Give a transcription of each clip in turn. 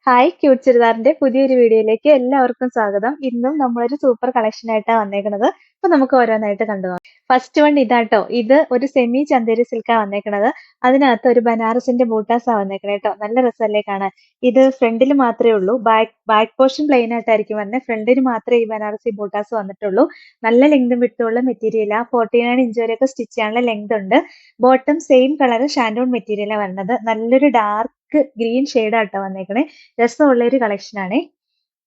Hi cute ചുരിദാറിന്റെ പുതിയൊരു വീഡിയോയിലേക്ക് എല്ലാവർക്കും സ്വാഗതം. ഇന്നും നമ്മളൊരു സൂപ്പർ കളക്ഷൻ ആയിട്ടാണ് വന്നേക്കുന്നത്. അപ്പൊ നമുക്ക് ഓരോന്നായിട്ട് കണ്ടു നോക്കാം. ഫസ്റ്റ് വൺ ഇതാട്ടോ. ഇത് ഒരു സെമി ചന്തേരി സിൽക്കാ വന്നേക്കണത്. അതിനകത്ത് ഒരു ബനാറസിന്റെ ബൂട്ടാസാ വന്നേക്കണേ കേട്ടോ. നല്ല രസമല്ലേ കാണാൻ. ഇത് ഫ്രണ്ടിൽ മാത്രമേ ഉള്ളൂ. ബാക്ക് പോർഷൻ പ്ലെയിൻ ആയിട്ടായിരിക്കും വരുന്നത്. ഫ്രണ്ടിന് മാത്രമേ ഈ ബനാറസി ബൂട്ടാസ് വന്നിട്ടുള്ളൂ. നല്ല ലെങ്തും വിട്ടുള്ള മെറ്റീരിയലാ. 49 ഇഞ്ച് വരെയൊക്കെ സ്റ്റിച്ച് ചെയ്യാനുള്ള ലെങ്ത് ഉണ്ട്. ബോട്ടം സെയിം കളർ ഷാൻഡോൺ മെറ്റീരിയലാണ് വരുന്നത്. നല്ലൊരു ഡാർക്ക് ഗ്രീൻ ഷെയ്ഡാട്ടോ വന്നേക്കണേ. രസമുള്ള ഒരു കളക്ഷൻ ആണേ.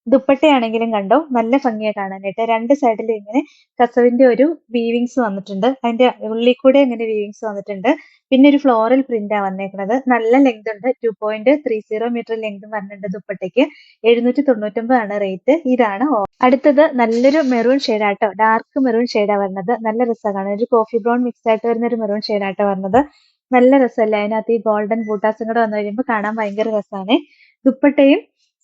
ദുപ്പട്ടയാണെങ്കിലും കണ്ടോ, നല്ല ഭംഗിയാ കാണാനായിട്ട്. രണ്ട് സൈഡിലും ഇങ്ങനെ കസവിന്റെ ഒരു വീവിങ്സ് വന്നിട്ടുണ്ട്. അതിന്റെ ഉള്ളിൽ കൂടെ ഇങ്ങനെ വീവിങ്സ് വന്നിട്ടുണ്ട്. പിന്നെ ഒരു ഫ്ലോറൽ പ്രിന്റാ വന്നേക്കുന്നത്. നല്ല ലെങ്ത് ഉണ്ട്. 2.30 മീറ്റർ ലെങ്ത് വരുന്നുണ്ട് ദുപ്പട്ടയ്ക്ക്. 799 ആണ് റേറ്റ്. ഇതാണ് അടുത്തത് നല്ലൊരു മെറൂൺ ഷെയ്ഡാട്ടോ. ഡാർക്ക് മെറൂൺ ഷെയ്ഡാ വരുന്നത്. നല്ല രസമാണ് കാണാൻ. ഒരു കോഫി ബ്രൗൺ മിക്സ് ആയിട്ട് വരുന്ന ഒരു മെറൂൺ ഷെയ്ഡാട്ടോ വരുന്നത്. നല്ല രസമല്ലേ. അതിനകത്ത് ഈ ഗോൾഡൻ ബൂട്ടാസും കൂടെ വന്നു കഴിയുമ്പോൾ കാണാൻ ഭയങ്കര രസമാണ്. ദുപ്പട്ടയും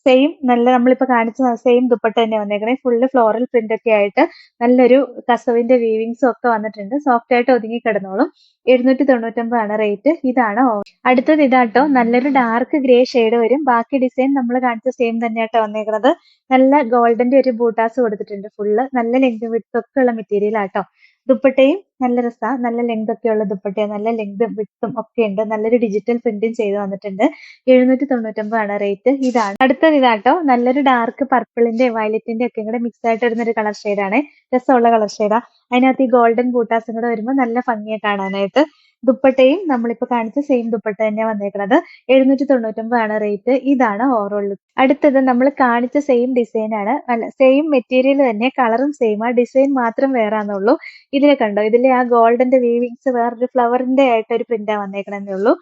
സെയിം നല്ല നമ്മളിപ്പോ കാണിച്ച സെയിം ദുപ്പട്ട തന്നെ വന്നേക്കണേ. ഫുള്ള് ഫ്ലോറൽ പ്രിന്റ് ഒക്കെ ആയിട്ട് നല്ലൊരു കസവിന്റെ വീവിങ്സും ഒക്കെ വന്നിട്ടുണ്ട്. സോഫ്റ്റ് ആയിട്ട് ഒതുങ്ങി കിടന്നോളും. 799 ആണ് റേറ്റ്. ഇതാണ് അടുത്തത് ഇതാട്ടോ. നല്ലൊരു ഡാർക്ക് ഗ്രേ ഷെയ്ഡ് വരും. ബാക്കി ഡിസൈൻ നമ്മൾ കാണിച്ച സെയിം തന്നെയാട്ടോ വന്നേക്കുന്നത്. നല്ല ഗോൾഡന്റെ ഒരു ബൂട്ടാസ് കൊടുത്തിട്ടുണ്ട്. ഫുള്ള് നല്ല ലെങ്ത് വിഡ്ത്ത് ഒക്കെ ഉള്ള മെറ്റീരിയൽ ആട്ടോ. ദുപ്പട്ടയും നല്ല രസാ. നല്ല ലെങ്ത് ഒക്കെ ഉള്ള ദുപ്പട്ടയാണ്. നല്ല ലെങ്തും വിഡ്ത്തും ഒക്കെ ഉണ്ട്. നല്ലൊരു ഡിജിറ്റൽ പ്രിന്റും ചെയ്ത് വന്നിട്ടുണ്ട്. 799 ആണ് റേറ്റ്. ഇതാണ് അടുത്തത് ഇതാട്ടോ. നല്ലൊരു ഡാർക്ക് പർപ്പിളിന്റെ വയലറ്റിന്റെ ഒക്കെ കൂടെ മിക്സ് ആയിട്ട് വരുന്ന ഒരു കളർ ഷെയ്ഡാണ്. രസമുള്ള കളർ ഷെയ്ഡാ. അതിനകത്ത് ഈ ഗോൾഡൻ ബൂട്ടാസും കൂടെ വരുമ്പോൾ നല്ല ഭംഗിയെ കാണാനായിട്ട്. ദുപ്പട്ടയും നമ്മളിപ്പോ കാണിച്ച സെയിം ദുപ്പട്ട തന്നെയാണ് വന്നേക്കുന്നത്. 799 ആണ് റേറ്റ്. ഇതാണ് ഓവറോൾ ലുക്ക്. അടുത്തത് നമ്മൾ കാണിച്ച സെയിം ഡിസൈൻ ആണ്. അല്ല, സെയിം മെറ്റീരിയൽ തന്നെ, കളറും സെയിം ആ, ഡിസൈൻ മാത്രം വേറെ ആണെന്നുള്ളൂ. ഇതിലെ കണ്ടോ, ഇതിലെ ആ ഗോൾഡന്റെ വീവിങ്സ് വേറൊരു ഫ്ലവറിന്റെ ആയിട്ട് ഒരു പ്രിന്റാ വന്നേക്കണെന്നേ ഉള്ളൂ.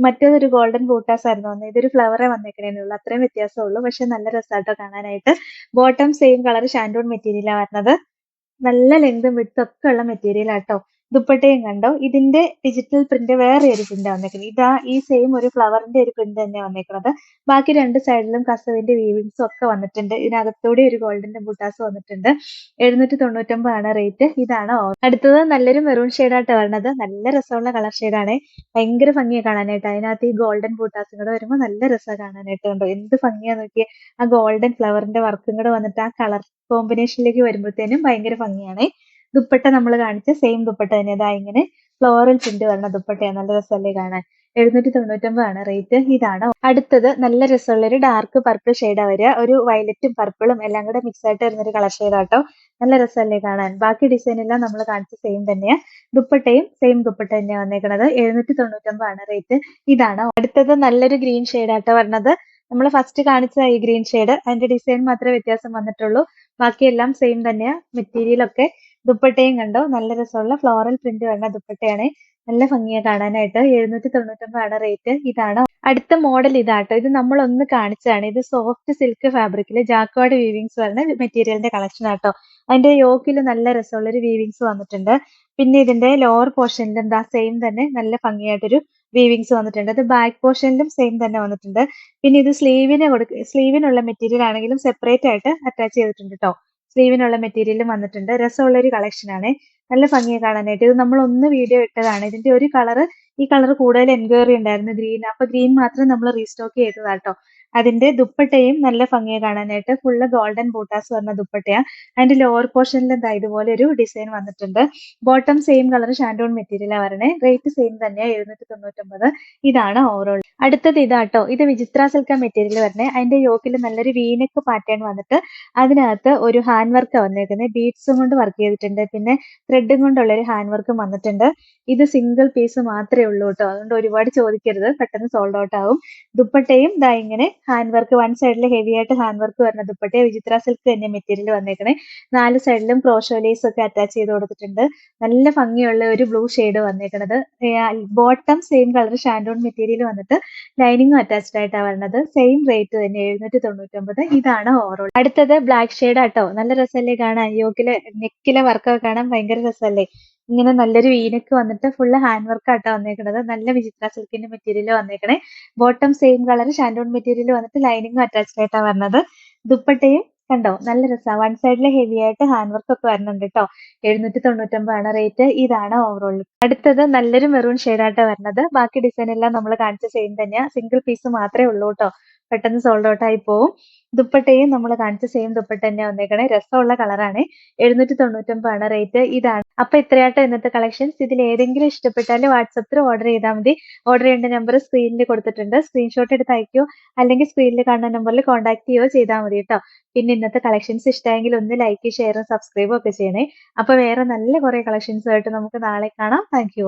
മറ്റേതൊരു ഗോൾഡൻ ബൂട്ടാസ് ആയിരുന്നു വന്നത്. ഇതൊരു ഫ്ലവറെ വന്നേക്കണേ ഉള്ളൂ. അത്രയും വ്യത്യാസമുള്ളൂ. പക്ഷെ നല്ല രസമാട്ടോ കാണാനായിട്ട്. ബോട്ടം സെയിം കളർ ഷാൻഡോൺ മെറ്റീരിയലാണ് വരുന്നത്. നല്ല ലെങ്തും വിഡ്ത്തും ഒക്കെ ഉള്ള മെറ്റീരിയൽ ആട്ടോ. ദുപ്പട്ടയും കണ്ടോ. ഇതിന്റെ ഡിജിറ്റൽ പ്രിന്റ് വേറെ ഒരു പ്രിന്റ് വന്നേക്കുന്നത്. ഇതാ ഈ സെയിം ഒരു ഫ്ലവറിന്റെ ഒരു പ്രിന്റ് തന്നെ വന്നേക്കുന്നത്. ബാക്കി രണ്ട് സൈഡിലും കസവിന്റെ വീവിങ്സും ഒക്കെ വന്നിട്ടുണ്ട്. ഇതിനകത്തൂടെ ഒരു ഗോൾഡന്റെ ബുട്ടാസ് വന്നിട്ടുണ്ട്. 799 ആണ് റേറ്റ്. ഇതാണ് അടുത്തത് നല്ലൊരു മെറൂൺ ഷെയ്ഡായിട്ട് വരുന്നത്. നല്ല രസമുള്ള കളർ ഷെയ്ഡാണ്. ഭയങ്കര ഭംഗിയാ കാണാനായിട്ട്. അതിനകത്ത് ഈ ഗോൾഡൻ ബൂട്ടാസും കൂടെ വരുമ്പോൾ നല്ല രസമാണ് കാണാനായിട്ട്. കണ്ടോ എന്ത് ഭംഗിയാ നോക്കിയേ. ആ ഗോൾഡൻ ഫ്ലവറിന്റെ വർക്കും കൂടെ വന്നിട്ട് ആ കളർ കോമ്പിനേഷനിലേക്ക് വരുമ്പോഴത്തേനും ഭയങ്കര ഭംഗിയാണ്. ദുപ്പട്ട നമ്മൾ കാണിച്ച സെയിം ദുപ്പട്ട തന്നെ. ഇതാ ഇങ്ങനെ ഫ്ലോറൽ പ്രിന്റ് വരുന്ന ദുപ്പട്ടയാണ്. നല്ല രസമല്ലേ കാണാൻ. 799 ആണ് റേറ്റ്. ഇതാണ് അടുത്തത്. നല്ല രസമുള്ള ഒരു ഡാർക്ക് പർപ്പിൾ ഷെയ്ഡാ വരിക. ഒരു വയലറ്റും പർപ്പിളും എല്ലാം കൂടെ മിക്സ് ആയിട്ട് വരുന്ന ഒരു കളർ ഷെയ്ഡാട്ടോ. നല്ല രസമല്ലേ കാണാൻ. ബാക്കി ഡിസൈൻ എല്ലാം നമ്മൾ കാണിച്ച സെയിം തന്നെയാ. ദുപ്പട്ടയും സെയിം ദുപ്പട്ട തന്നെയാണ് വന്നേക്കുന്നത്. 799 ആണ് റേറ്റ്. ഇതാണ് അടുത്തത്. നല്ലൊരു ഗ്രീൻ ഷെയ്ഡാട്ടോ വരുന്നത്. നമ്മൾ ഫസ്റ്റ് കാണിച്ച ഈ ഗ്രീൻ ഷെയ്ഡ്, അതിന്റെ ഡിസൈൻ മാത്രമേ വ്യത്യാസം വന്നിട്ടുള്ളൂ. ബാക്കിയെല്ലാം സെയിം തന്നെയാ. മെറ്റീരിയൽ ഒക്കെ. ദുപ്പട്ടയും കണ്ടോ. നല്ല രസമുള്ള ഫ്ലോറൽ പ്രിന്റ് വരുന്ന ദുപ്പട്ടയാണ്. നല്ല ഭംഗിയാ കാണാനായിട്ട്. 799 ആണ് റേറ്റ്. ഇതാണ് അടുത്ത മോഡൽ. ഇതാട്ടോ. ഇത് നമ്മൾ ഒന്ന് കാണിച്ചതാണ്. ഇത് സോഫ്റ്റ് സിൽക്ക് ഫാബ്രിക്കില് ജാക്വാർഡ് വീവിങ്സ് വരുന്ന മെറ്റീരിയലിന്റെ കളക്ഷൻ ആട്ടോ. അതിന്റെ യോക്കിൽ നല്ല രസമുള്ള ഒരു വീവിങ്സ് വന്നിട്ടുണ്ട്. പിന്നെ ഇതിന്റെ ലോവർ പോർഷനിൽ എന്താ സെയിം തന്നെ നല്ല ഭംഗിയായിട്ടൊരു വീവിങ്സ് വന്നിട്ടുണ്ട്. അത് ബാക്ക് പോർഷനിലും സെയിം തന്നെ വന്നിട്ടുണ്ട്. പിന്നെ ഇത് സ്ലീവിനുള്ള മെറ്റീരിയൽ ആണെങ്കിലും സെപ്പറേറ്റ് ആയിട്ട് അറ്റാച്ച് ചെയ്തിട്ടുണ്ട് കേട്ടോ. സ്ലീവിനുള്ള മെറ്റീരിയലും വന്നിട്ടുണ്ട്. രസമുള്ള ഒരു കളക്ഷൻ ആണ്. നല്ല ഭംഗിയെ കാണാനായിട്ട്. ഇത് നമ്മൾ ഒന്ന് വീഡിയോ ഇട്ടതാണ്. ഇതിന്റെ ഒരു കളറ്, ഈ കളർ കൂടുതൽ എൻക്വയറി ഉണ്ടായിരുന്നു, ഗ്രീൻ. അപ്പൊ ഗ്രീൻ മാത്രം നമ്മൾ റീസ്റ്റോക്ക് ചെയ്തതാട്ടോ. അതിന്റെ ദുപ്പട്ടയും നല്ല ഭംഗിയെ കാണാനായിട്ട്. ഫുള്ള് ഗോൾഡൻ ബൂട്ടാസ് വരുന്ന ദുപ്പട്ടയാ. അതിന്റെ ലോവർ പോർഷനിൽ എന്താ ഇതുപോലെ ഒരു ഡിസൈൻ വന്നിട്ടുണ്ട്. ബോട്ടം സെയിം കളർ ഷാൻഡോൺ മെറ്റീരിയലാ വരണേ. റേറ്റ് സെയിം തന്നെയാ. 799. ഇതാണ് ഓവറോൾ. അടുത്തത് ഇതാട്ടോ. ഇത് വിചിത്ര സിൽക്ക മെറ്റീരിയൽ വരണേ. അതിന്റെ യോക്കിൽ നല്ലൊരു വീനെക്ക് പാറ്റേൺ വന്നിട്ട് അതിനകത്ത് ഒരു ഹാൻഡ് വർക്ക് വന്നേക്കുന്നത്. ബീഡ്സും കൊണ്ട് വർക്ക് ചെയ്തിട്ടുണ്ട്. പിന്നെ ത്രെഡും കൊണ്ടുള്ള ഒരു ഹാൻഡ് വർക്കും വന്നിട്ടുണ്ട്. ഇത് സിംഗിൾ പീസ് മാത്രമേ ഉള്ളൂ കേട്ടോ. അതുകൊണ്ട് ഒരുപാട് ചോദിക്കരുത്, പെട്ടെന്ന് സോൾഡ് ഔട്ട് ആവും. ദുപ്പട്ടയും ദാ ഇങ്ങനെ ഹാൻഡ് വർക്ക്, വൺ സൈഡിൽ ഹെവി ആയിട്ട് ഹാൻഡ് വർക്ക് വരുന്ന ദുപ്പട്ടയെ വിചിത്ര സിൽക്ക് തന്നെ മെറ്റീരിയൽ വന്നേക്കണേ. 4 സൈഡിലും ക്രോഷോ ലേസ് ഒക്കെ അറ്റാച്ച് ചെയ്ത് കൊടുത്തിട്ടുണ്ട്. നല്ല ഭംഗിയുള്ള ഒരു ബ്ലൂ ഷെയ്ഡ് വന്നേക്കണത്. ബോട്ടം സെയിം കളർ ഷാൻഡോൺ മെറ്റീരിയൽ വന്നിട്ട് ലൈനിങ്ങും അറ്റാച്ച്ഡ് ആയിട്ടാണ് വരുന്നത്. സെയിം റേറ്റ് തന്നെ. 799. ഇതാണ് ഓവറോൾ. അടുത്തത് ബ്ലാക്ക് ഷെയ്ഡ് ആട്ടോ. നല്ല രസമല്ലേ കാണാൻ. യോക്കിലെ നെക്കിലെ വർക്കൊക്കെ കാണാൻ ഭയങ്കര രസമല്ലേ. ഇങ്ങനെ നല്ലൊരു വീനക്ക് വന്നിട്ട് ഫുള്ള് ഹാൻഡ് വർക്ക് ആട്ടോ വന്നേക്കുന്നത്. നല്ല വിചിത്ര സിൽക്കിന്റെ മെറ്റീരിയൽ വന്നേക്കണേ. ബോട്ടം സെയിം കളർ ഷാൻഡോൺ മെറ്റീരിയൽ വന്നിട്ട് ലൈനിങ്ങും അറ്റാച്ച്ഡ് ആയിട്ടാണ് വരുന്നത്. ദുപ്പട്ടയും കണ്ടോ നല്ല രസമാണ്. വൺ സൈഡിൽ ഹെവി ആയിട്ട് ഹാൻഡ് വർക്ക് ഒക്കെ വരുന്നുണ്ട് കേട്ടോ. 799 ആണ് റേറ്റ്. ഇതാണ് ഓവറോൾ. അടുത്തത് നല്ലൊരു മെറൂൺ ഷെയ്ഡായിട്ടാണ് വരുന്നത്. ബാക്കി ഡിസൈൻ എല്ലാം നമ്മൾ കാണിച്ച സെയിം തന്നെയാ. സിംഗിൾ പീസ് മാത്രമേ ഉള്ളൂ കേട്ടോ. പെട്ടെന്ന് സോൾഡ് ഔട്ട് ആയി പോവും. ദുപ്പട്ടയും നമ്മൾ കാണിച്ച സെയിം ദുപ്പട്ട തന്നെ വന്നേക്കണേ. രസമുള്ള കളറാണ്. 799 റേറ്റ്. ഇതാണ്. അപ്പൊ ഇത്രയാട്ടോ ഇന്നത്തെ കളക്ഷൻസ്. ഇതിൽ ഏതെങ്കിലും ഇഷ്ടപ്പെട്ടാൽ വാട്സപ്പിൽ ഓർഡർ ചെയ്താൽ മതി. ഓർഡർ ചെയ്യേണ്ട നമ്പർ സ്ക്രീനിൽ കൊടുത്തിട്ടുണ്ട്. സ്ക്രീൻഷോട്ട് എടുത്ത് അയക്കോ അല്ലെങ്കിൽ സ്ക്രീനിൽ കാണുന്ന നമ്പറിൽ കോൺടാക്ട് ചെയ്യുകയോ ചെയ്താൽ മതി കേട്ടോ. പിന്നെ ഇന്നത്തെ കളക്ഷൻസ് ഇഷ്ടമായെങ്കിൽ ഒന്ന് ലൈക്ക് ഷെയറും സബ്സ്ക്രൈബും ഒക്കെ ചെയ്യണേ. അപ്പൊ വേറെ നല്ല കുറെ കളക്ഷൻസ് ആയിട്ട് നമുക്ക് നാളെ കാണാം. Thank you.